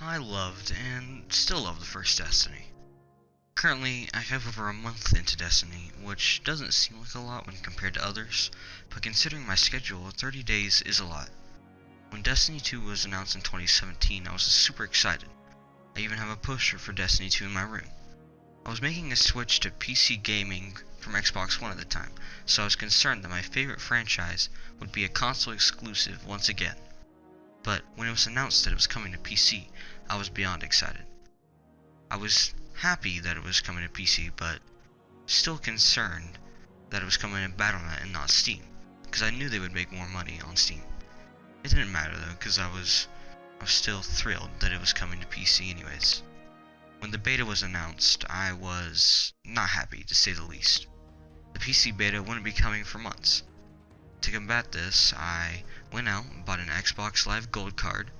I loved and still love the first Destiny. Currently, I have over a month into Destiny, which doesn't seem like a lot when compared to others, but considering my schedule, 30 days is a lot. When Destiny 2 was announced in 2017, I was super excited. I even have a poster for Destiny 2 in my room. I was making a switch to PC gaming from Xbox One at the time, so I was concerned that my favorite franchise would be a console exclusive once again. But when it was announced that it was coming to PC, I was beyond excited. I was happy that it was coming to PC, but still concerned that it was coming to Battle.net and not Steam, because I knew they would make more money on Steam. It didn't matter though, because I was still thrilled that it was coming to PC anyways. When the beta was announced, I was not happy, to say the least. The PC beta wouldn't be coming for months. To combat this, I went out and bought an Xbox Live Gold card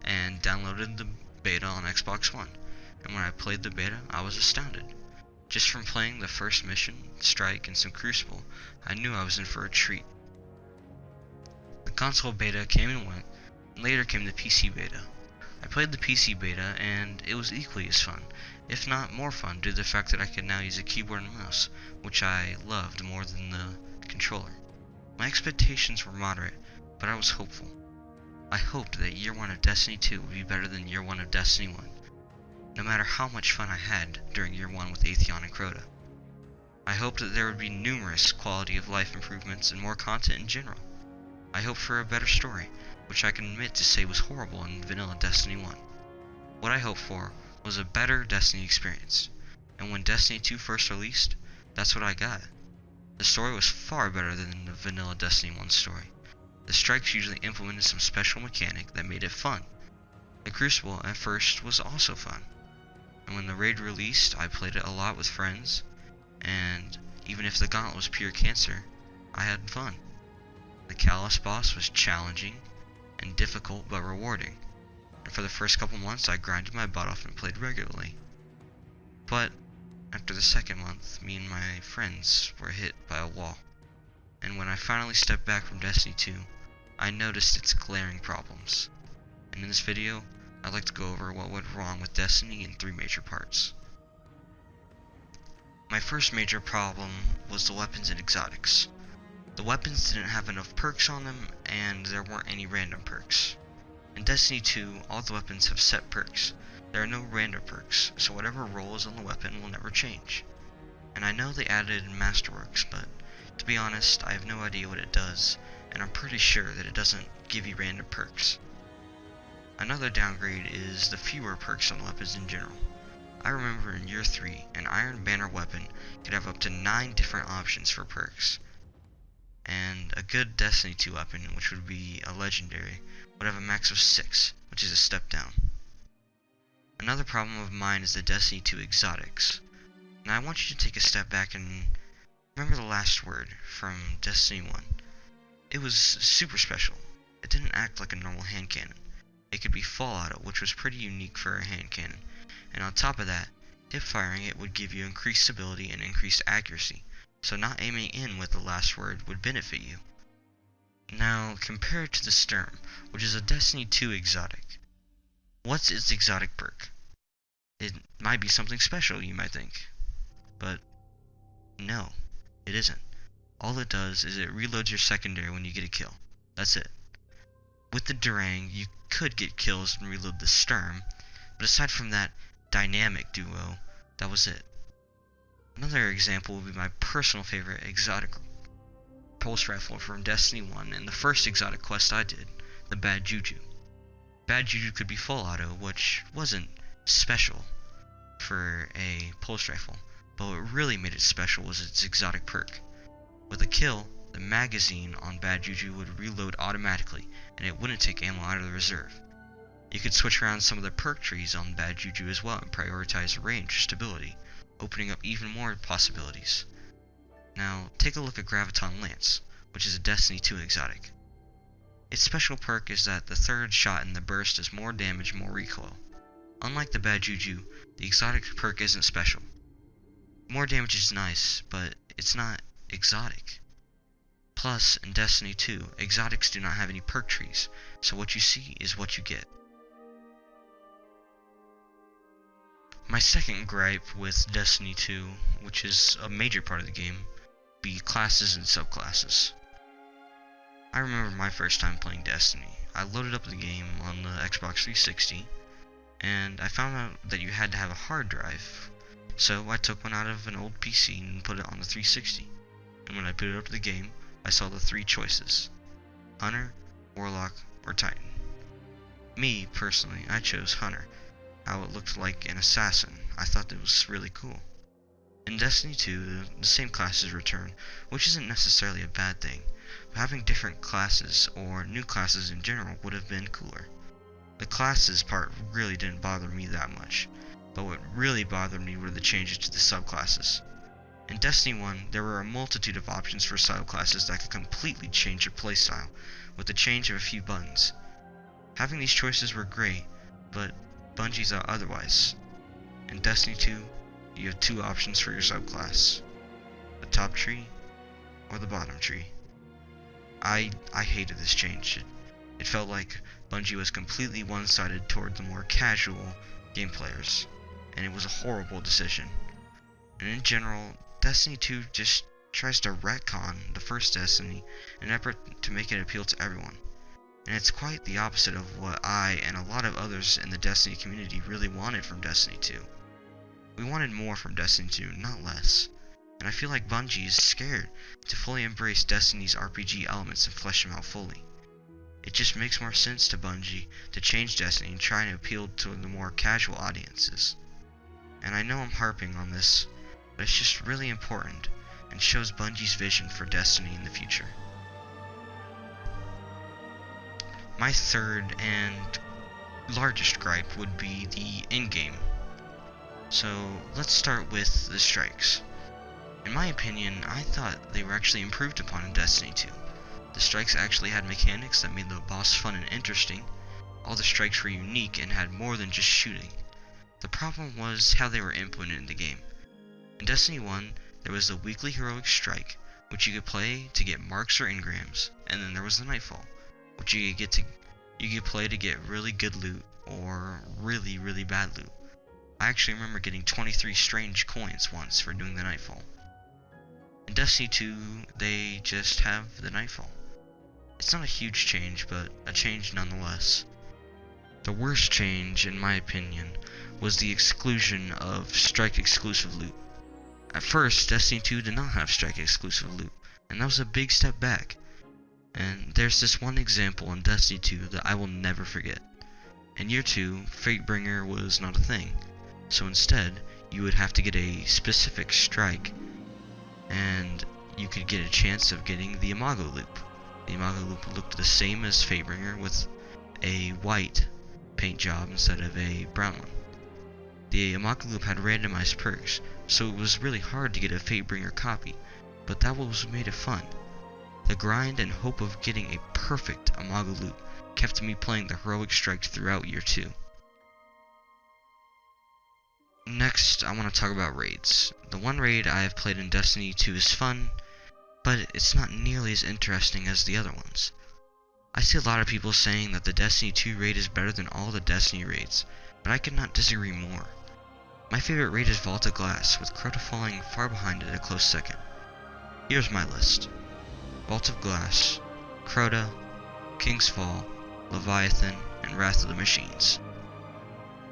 and downloaded the beta on Xbox One. And when I played the beta, I was astounded. Just from playing the first mission, Strike, and some Crucible, I knew I was in for a treat. The console beta came and went, and later came the PC beta. I played the PC beta, and it was equally as fun, if not more fun, due to the fact that I could now use a keyboard and mouse, which I loved more than the controller. My expectations were moderate, but I was hopeful. I hoped that year 1 of Destiny 2 would be better than year 1 of Destiny 1, no matter how much fun I had during year 1 with Atheon and Crota. I hoped that there would be numerous quality of life improvements and more content in general. I hoped for a better story, which I can admit to say was horrible in vanilla Destiny 1. What I hoped for was a better Destiny experience, and when Destiny 2 first released, that's what I got. The story was far better than the vanilla Destiny 1 story. The strikes usually implemented some special mechanic that made it fun. The Crucible at first was also fun, and when the raid released, I played it a lot with friends, and even if the gauntlet was pure cancer, I had fun. The Callus boss was challenging and difficult but rewarding, and for the first couple months I grinded my butt off and played regularly. But after the second month, me and my friends were hit by a wall, and when I finally stepped back from Destiny 2, I noticed its glaring problems. And in this video, I'd like to go over what went wrong with Destiny in 3 major parts. My first major problem was the weapons and exotics. The weapons didn't have enough perks on them, and there weren't any random perks. In Destiny 2, all the weapons have set perks. There are no random perks, so whatever roll is on the weapon will never change. And I know they added Masterworks, but to be honest, I have no idea what it does, and I'm pretty sure that it doesn't give you random perks. Another downgrade is the fewer perks on weapons in general. I remember in year 3, an Iron Banner weapon could have up to 9 different options for perks. And a good Destiny 2 weapon, which would be a legendary, would have a max of 6, which is a step down. Another problem of mine is the Destiny 2 exotics. Now I want you to take a step back and remember the last word from Destiny 1. It was super special. It didn't act like a normal hand cannon. It could be fall auto, which was pretty unique for a hand cannon, and on top of that, hip firing it would give you increased stability and increased accuracy, so not aiming in with the last word would benefit you. Now compare it to the Sturm, which is a Destiny 2 exotic. What's its exotic perk? It might be something special, you might think, but no, it isn't. All it does is it reloads your secondary when you get a kill. That's it. With the Durang, you could get kills and reload the Sturm, but aside from that dynamic duo, that was it. Another example would be my personal favorite exotic pulse rifle from Destiny 1 and the first exotic quest I did, the Bad Juju. Bad Juju could be full auto, which wasn't special for a pulse rifle, but what really made it special was its exotic perk. With a kill, the magazine on Bad Juju would reload automatically, and it wouldn't take ammo out of the reserve. You could switch around some of the perk trees on Bad Juju as well and prioritize range or stability, opening up even more possibilities. Now, take a look at Graviton Lance, which is a Destiny 2 exotic. Its special perk is that the third shot in the burst does more damage and more recoil. Unlike the Bad Juju, the exotic perk isn't special. More damage is nice, but it's not exotic. Plus, in Destiny 2, exotics do not have any perk trees, so what you see is what you get. My second gripe with Destiny 2, which is a major part of the game, be classes and subclasses. I remember my first time playing Destiny. I loaded up the game on the Xbox 360, and I found out that you had to have a hard drive. So I took one out of an old PC and put it on the 360. And when I put it up to the game, I saw the three choices: Hunter, Warlock, or Titan. Me, personally, I chose Hunter. How it looked like an assassin. I thought it was really cool. In Destiny 2, the same classes return, which isn't necessarily a bad thing. But having different classes, or new classes in general, would have been cooler. The classes part really didn't bother me that much, but what really bothered me were the changes to the subclasses. In Destiny 1, there were a multitude of options for subclasses that could completely change your playstyle, with the change of a few buttons. Having these choices were great, but Bungie thought otherwise. In Destiny 2, you have two options for your subclass: the top tree or the bottom tree. I hated this change. It felt like Bungie was completely one-sided toward the more casual game players, and it was a horrible decision. And in general, Destiny 2 just tries to retcon the first Destiny in an effort to make it appeal to everyone. And it's quite the opposite of what I and a lot of others in the Destiny community really wanted from Destiny 2. We wanted more from Destiny 2, not less. And I feel like Bungie is scared to fully embrace Destiny's RPG elements and flesh them out fully. It just makes more sense to Bungie to change Destiny and try to appeal to the more casual audiences. And I know I'm harping on this, but it's just really important and shows Bungie's vision for Destiny in the future. My third and largest gripe would be the Endgame. So let's start with the strikes. In my opinion, I thought they were actually improved upon in Destiny 2. The strikes actually had mechanics that made the boss fun and interesting. All the strikes were unique and had more than just shooting. The problem was how they were implemented in the game. In Destiny 1, there was the weekly heroic strike, which you could play to get marks or engrams, and then there was the nightfall, which you could play to get really good loot or really bad loot. I actually remember getting 23 strange coins once for doing the nightfall. In Destiny 2, they just have the nightfall. It's not a huge change, but a change nonetheless. The worst change, in my opinion, was the exclusion of strike exclusive loot. At first, Destiny 2 did not have strike exclusive loot, and that was a big step back. And there's this one example in Destiny 2 that I will never forget. In Year 2, Fatebringer was not a thing, so instead, you would have to get a specific strike, and you could get a chance of getting the Imago loop. The Imago loop looked the same as Fatebringer with a white paint job instead of a brown one. The Imago loop had randomized perks, so it was really hard to get a Fatebringer copy, but that was what made it fun. The grind and hope of getting a perfect Imago loop kept me playing the heroic strike throughout Year 2. Next, I want to talk about raids. The one raid I have played in Destiny 2 is fun, but it's not nearly as interesting as the other ones. I see a lot of people saying that the Destiny 2 raid is better than all the Destiny raids, but I could not disagree more. My favorite raid is Vault of Glass, with Crota falling far behind it a close second. Here's my list: Vault of Glass, Crota, King's Fall, Leviathan, and Wrath of the Machines.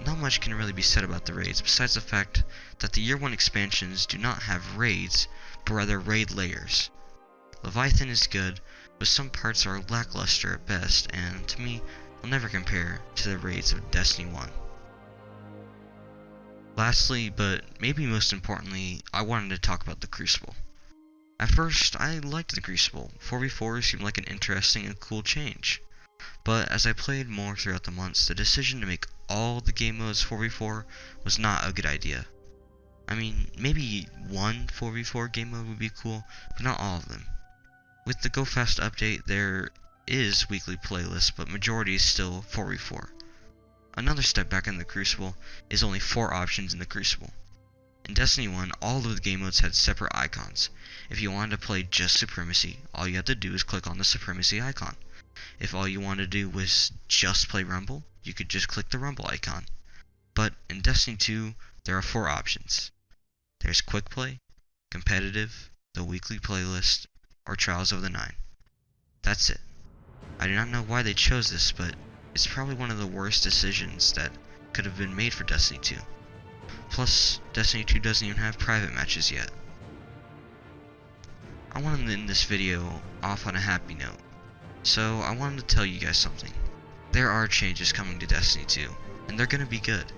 Not much can really be said about the raids, besides the fact that the Year 1 expansions do not have raids, but rather raid layers. Leviathan is good, but some parts are lackluster at best, and to me, will never compare to the raids of Destiny 1. Lastly, but maybe most importantly, I wanted to talk about the Crucible. At first, I liked the Crucible. 4v4 seemed like an interesting and cool change. But as I played more throughout the months, the decision to make all the game modes 4v4 was not a good idea. I mean, maybe one 4v4 game mode would be cool, but not all of them. With the Go Fast update, there is weekly playlists, but majority is still 4v4. Another step back in the Crucible is only 4 options in the Crucible. In Destiny 1, all of the game modes had separate icons. If you wanted to play just Supremacy, all you had to do is click on the Supremacy icon. If all you wanted to do was just play Rumble, you could just click the Rumble icon. But in Destiny 2, there are 4 options. There's Quick Play, Competitive, the Weekly Playlist, or Trials of the Nine. That's it. I do not know why they chose this, but it's probably one of the worst decisions that could have been made for Destiny 2. Plus, Destiny 2 doesn't even have private matches yet. I wanted to end this video off on a happy note, so I wanted to tell you guys something. There are changes coming to Destiny 2, and they're gonna be good.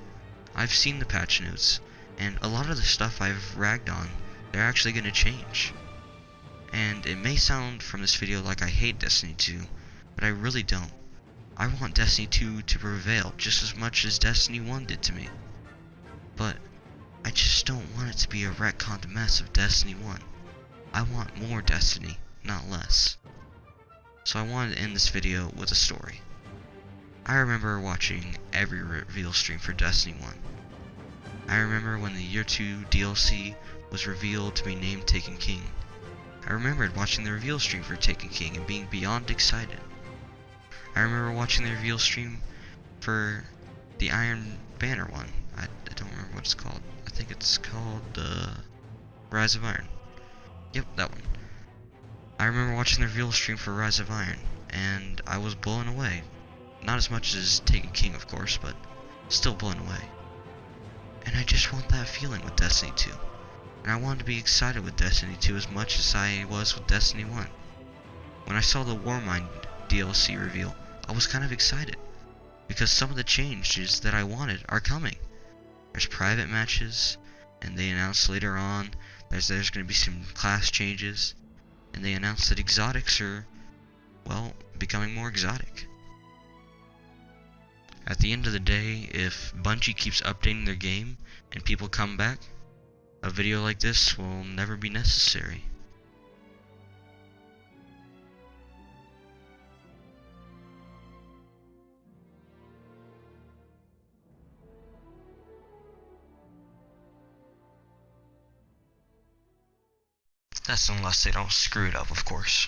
I've seen the patch notes, and a lot of the stuff I've ragged on, they're actually gonna change. And it may sound from this video like I hate Destiny 2, but I really don't. I want Destiny 2 to prevail just as much as Destiny 1 did to me. But I just don't want it to be a retconned mess of Destiny 1. I want more Destiny, not less. So I wanted to end this video with a story. I remember watching every reveal stream for Destiny 1. I remember when the Year 2 DLC was revealed to be named Taken King. I remembered watching the reveal stream for Taken King and being beyond excited. I remember watching the reveal stream for the Iron Banner one. I don't remember what it's called. I think it's called Rise of Iron. Yep, that one. I remember watching the reveal stream for Rise of Iron, and I was blown away. Not as much as Taken King, of course, but still blown away. And I just want that feeling with Destiny 2. And I wanted to be excited with Destiny 2 as much as I was with Destiny 1. When I saw the Warmind DLC reveal, I was kind of excited, because some of the changes that I wanted are coming. There's private matches, and they announced later on there's going to be some class changes, and they announced that exotics are, well, becoming more exotic. At the end of the day, if Bungie keeps updating their game and people come back, a video like this will never be necessary. That's unless they don't screw it up, of course.